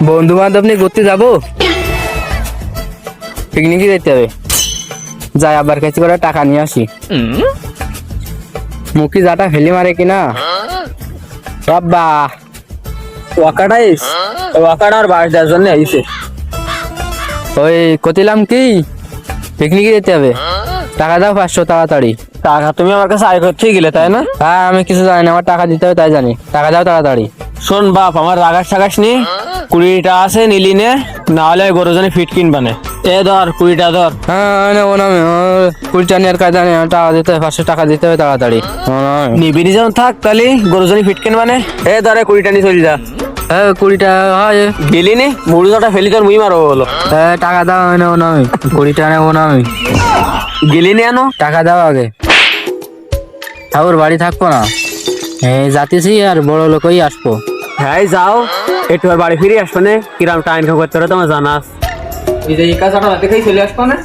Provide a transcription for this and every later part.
বন্ধু বান্ধব নিয়ে ঘুরতে যাবো, পিকনিকে যেতে হবে। যাই আবার কাছে করে টাকা নিয়ে আসি। মুখি যাটা ফেলি মারে কিনা বাবা। ওয়াকাটার বাস দেওয়ার জন্য আইছে। ওই কতিলাম কি পিকনিকে যেতে হবে, টাকা দাও 500 তাড়াতাড়ি। টাকা তুমি আমার কাছে আয় করতে গেলে তাই না? হ্যাঁ আমি কিছু জানি না, আমার টাকা দিতে হবে তাই জানি। টাকা দাও তাড়াতাড়ি। শোন বাপ, আমার রাগাস টাগাস নি, 20টা আছে নিলি নে, না হলে গরু জনে ফিট কিনবানে। এ ধর 20টা ধর। হ্যাঁ নেবো না আমি, 20টা নেওয়ার কায়দা নেই, টাকা দিতে হবে 500 টাকা দিতে হবে তাড়াতাড়ি। নিবিনি যখন থাক তাহলে গরু জনে ফিট কিনবানে। এ ধরে 20টা নিয়ে চলে যা। হ্যাঁ 20 টাকা হয়। গেলি নি মুড়ুটা ফেলি তোর মুই মারবো বলো। টাকা দাও, আমি নেবো না, আমি 20 টাকা নেবো না আমি। গেলি নি আনো টাকা দাও আগে। ঠাকুর বাড়ি থাকবো না, যাতেছি আর বড় লোকই আসবো। হ্যাঁ যাও, একটু আর বাড়ি ফিরে আসবো না। কিরাম টাইম করতে হবে তোমার জানাস। চলে আসবো না,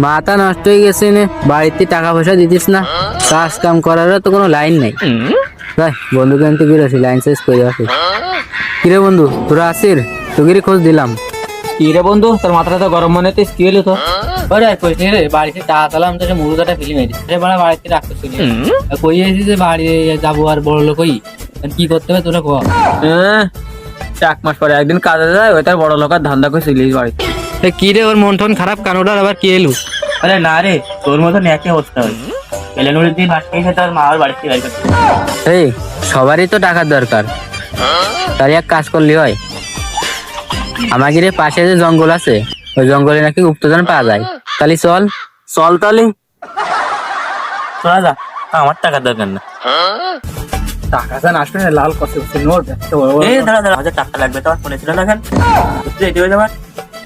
মাথা নষ্ট হয়ে গেছে নে, বাড়িতে টাকা পয়সা দিতিস না, কাজ কাম করার তো কোনো লাইন নেই। বন্ধু কিন্তু গিয়েছি লাইন শেষ করে আসি। কিরে বন্ধু তোরা আসির, তোকে খোঁজ দিলাম। কি রে বন্ধু, তোর মাথাটা তো গরম মনে হচ্ছে, কি হলো তো? বাড়িতে টাকা তালাম তো মুরুদাটা ফেলি মেরি বাড়িতে রাখতে চলি কই এসেছি যে বাড়ি যাবো আর বড় লোকই কি করতে হবে তোরা কর। হ্যাঁ 1 মাস পরে একদিন কাজে যায়, ওই তার বড় লোকের ধান্দা করে চলিস বাড়িতে। কি রে ওর মন টন খারাপ, কানোটার আবার কি এলো? আরে না রে, তোর মতন একই অবস্থা হয়। এলেনুরের দিন আটকে এসে তার মা আর বাড়িতে বের করতে। এই সবারই তো টাকার দরকার, তার এক কাজ করলে হয়। আমাদের পাশে যে জঙ্গল আছে, ওই জঙ্গলে নাকি গুপ্তধন পাওয়া যায়, তাহলে চল। চল তাহলে শোনা যা, আমার টাকার দরকার না। টাকা জান আসবে না, লাল কষে নোট এই দাঁড়া দাঁড়া, 1000 টাকা লাগবে, তোমার ফোনে ছিল না কেন? রেডি হয়ে যাবার।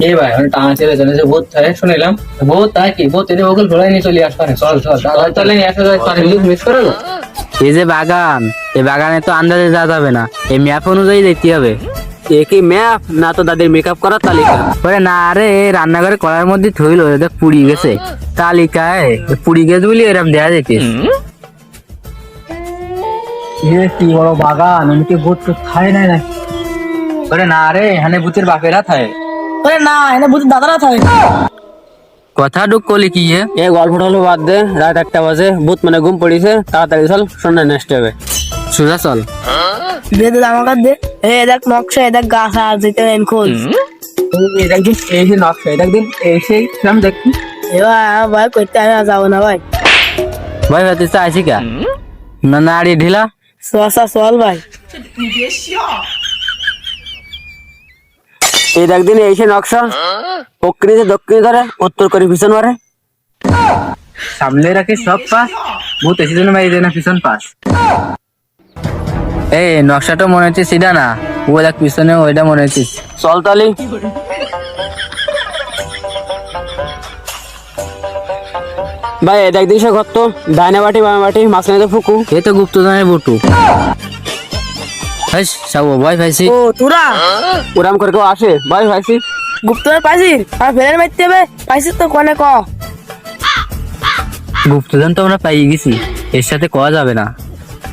এই ভাই আমি টাকা ছেড়ে জানে যে বহুত থাকে শুনিলাম, বহুত তাই কি বহুত এদের ওগুলো ঘোড়ায় নিয়ে চলে আসবে। চল চল তাহলে নিয়ে আসা যায়, পারে মিস করে গো। এই যে বাগান, এই বাগানে তো আন্দাজে যাওয়া যাবে না, এই ম্যাপ অনুযায়ী যেতে হবে। একই ম্যাপ না তো দাদির মেকআপ করার তালিকা? ওরে না রে, রান্নাঘরে করার মধ্যে থইল, দেখ পুড়ি গেছে তালিকায়, পুড়ি গেছে বলি এরকম দেয়া যেতিস। কি বড় বাগান, আমি কি ভূত খাই নাই না? ওরে না রে, এখানে ভূতের বাপেরা থাকে। আরে না, এনে বুঝি দাদারা থাকে। কথা ঢুক করলি কি হে? এই গল্প টল্প বাদ দে, রাত 1টা বাজে, ভূত মানে ঘুম পড়িছে, তাড়াতাড়ি চল, সন্ধ্যা নেক্সট হবে। সোজা চল। দে দে আমার কাছে দে। এই দেখ নকশা, এই দেখ গাছ আর যেতে এন খোঁজ। একদিন এই যে নকশা, একদিন এসে দেখি। এবার ভাই করতে আমি আর যাবো না ভাই। ভাই ভাই তুই চাইছি কা না নাড়ি ঢিলা। চল ভাই। এই একদিন এসে নকশা, পশ্চিমে দক্ষিণে ধরে, উত্তর করে পিছন মারে। সামনে রাখি সব পাস, ভূত এসে জন্য মারি দেয় না পিছন পাস। এই নকশাটা মনে হচ্ছে সিধা না, ও দেখ পিছনে ওইটা মনে হচ্ছে। চল তালি। ভাই এটা একদিন সে ঘর তো ডাইনা বাটি বামা বাটি, মাঝখানে তো ফুকু। এই তো গুপ্তধনের বটু। সাবু ভয় পাইছি। ও তোরা ওরাম করে কেউ আসে? ভাই ভাইছি গুপ্তধন পাইছিস? আর ফেরার মারতে হবে, পাইছিস তো কোনে ক। গুপ্তধন তো আমরা পাই গেছি, এর সাথে কওয়া যাবে না।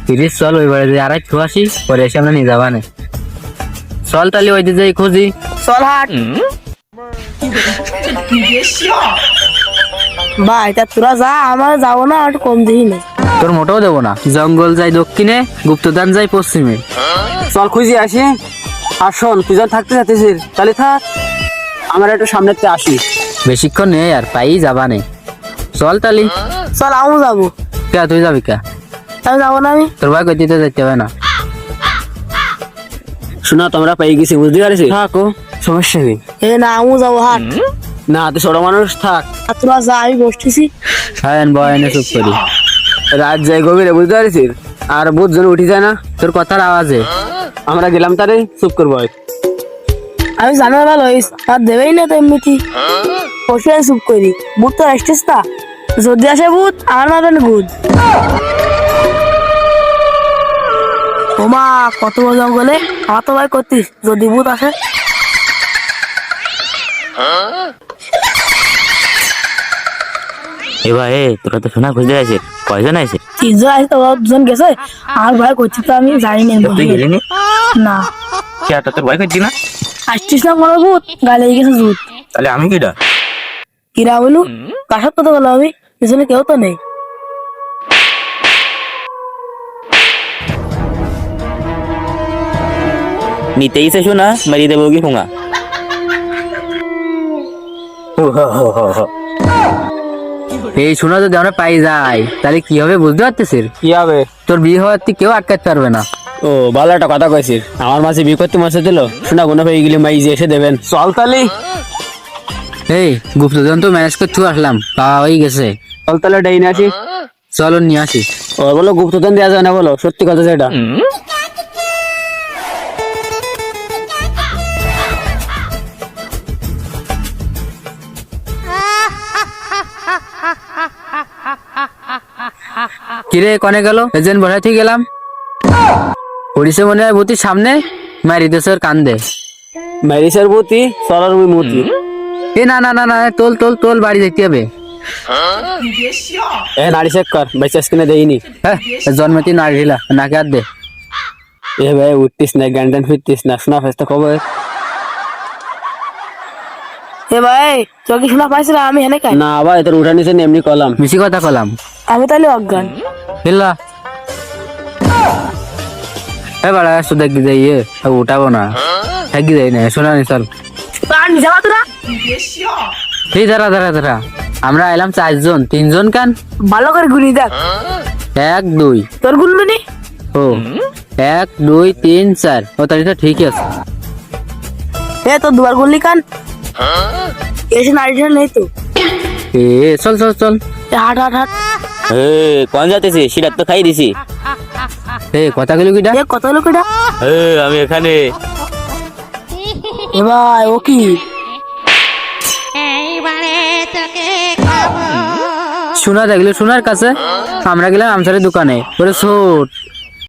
তিরিশ চল ওই বাড়ি যে আড়াই খু আসি, পরে এসে আমরা নিয়ে যাবা না। চল তাহলে ওই দিকে যাই খুঁজি। চল হাট ভাই, তা তোরা যা, আমার যাবো না, আর কম দিই না। তোর মোটেও দেবো না, জঙ্গল যাই দক্ষিণে, গুপ্তদান যাই পশ্চিমে। চল খুঁজি আসি। আর শোন, তুই যখন থাকতে চাচ্ছিস তাহলে থাক, আমার একটু সামনে আসি। বেশিক্ষণ নেই আর পাই যাবা নেই। চল তালি। চল আমিও যাবো। কে তুই যাবি কে? আমি যাবো না। আমি তোর ভাই কই দিতে যেতে হবে না। শোনা তোমরা পেয়ে গেছি, বুঝতে পারছিস? থাকো, সমস্যা নেই। এ না, আমিও যাবো হাট। না তুই ছোট মানুষ, থাক। আর তোরা যা, আমি বসতেছি। হ্যাঁ বয়নে চুপ করি। রাত যায় গভীরে, বুঝতে পারছিস? আর বুধ জন উঠি যায় না তোর কথার আওয়াজে আমরা গেলাম, তারে চুপ করবো। আমি জানার ভালো হইস, আর দেবেই না তো এমনিতে। বসে আমি চুপ করি। ভূত তো আসছিস তা, যদি আসে ভূত আমার মারবেন ভূত। ওমা কত বড় জঙ্গলে, আমার তো ভাই করতিস যদি ভূত আসে। এবার তোরা তো শোনা খুঁজতে আছে, কয়জন আছে? 3 জন আছে তো, 2 জন গেছে। আর ভয় করছি তো, আমি জানি না। তুই গেলি নি? না কে তোর ভয় করছি না? আসছিস না কোনো ভূত গালে গেছে ভূত। তাহলে আমি কিটা? কিরা বলু কার কথা বলো আমি পিছনে কেউ তো নেই। নিতেই সে শোনা মারিয়ে দেবো কি ফোঙা। এই শোনা যদি আমরা পাই যাই তাহলে কি হবে বুঝতে পারতেছিস? কি হবে? তোর বিয়ে হওয়ার থেকে কেউ আটকাতে পারবে না। ও ভালো একটা কথা কইছিস, আমার মাঝে বিয়ে করতে মাসে দিল শোনা গুনা হয়ে গেলে মাই যে এসে দেবেন। চল তালি এই গুপ্তধন তো ম্যানেজ করতে আসলাম, পাওয়া হয়ে গেছে। চল তাহলে ডাই নিয়ে আসি। চলো নিয়ে আসি। ও বলো গুপ্তধন দেওয়া যায় না, বলো সত্যি কথা যেটা। কিরে কনে গেল? এজেন্ট বসাইতে গেলাম, পরিচয় মনে হয় ভূতির সামনে মারি দেশে ওর কান্দে। ম্যারিসের বুতি সরার ওই মুতি। এ না না না না, তোল তোল তোল, বাড়ি যেতে হবে। এ নারী চেক কর, বাইচাস কিনে দেয়নি। হ্যাঁ জন্মতি নাড়ি ঢিলা নাকে আর দে। এ ভাই উঠতিস না, গ্যান্ডান ফিরতিস না, শোনা ফেসটা খবর। এ ভাই তোর কি শোনা পাইছিল আমি হেনে কাই? না ভাই তোর উঠা নিচে এমনি কলাম। বেশি কথা কলাম আমি তাহলে অজ্ঞান। হিল্লা। এ বাড়া আসতো দেখি যাই, উঠাবো না থাকি যাই না, শোনা নি চল। প্রাণ যাবা তোরা এই দাঁড়া দাঁড়া দাঁড়া, আমরা এলাম 4 জন, 3 জন কান। ভালো করে ঘুরি দেখ 1 2 তোর গুনবি। ও 1 2 3 4। ও তাহলে তো ঠিকই আছে। এ তোর দুবার গুনলি কান এসে নারীটা নেই তো। এ চল চল চল। এ হাট হাট হাট। কোন যাতেছি সেটা তো খাই দিছি। এ কথা গেল কিটা? এ কত লোক এটা? আমি এখানে। এ ভাই ও কি শোনা দেখলে শোনার কাছে আমরা গেলাম আমসারের দোকানে, ওরে ছোট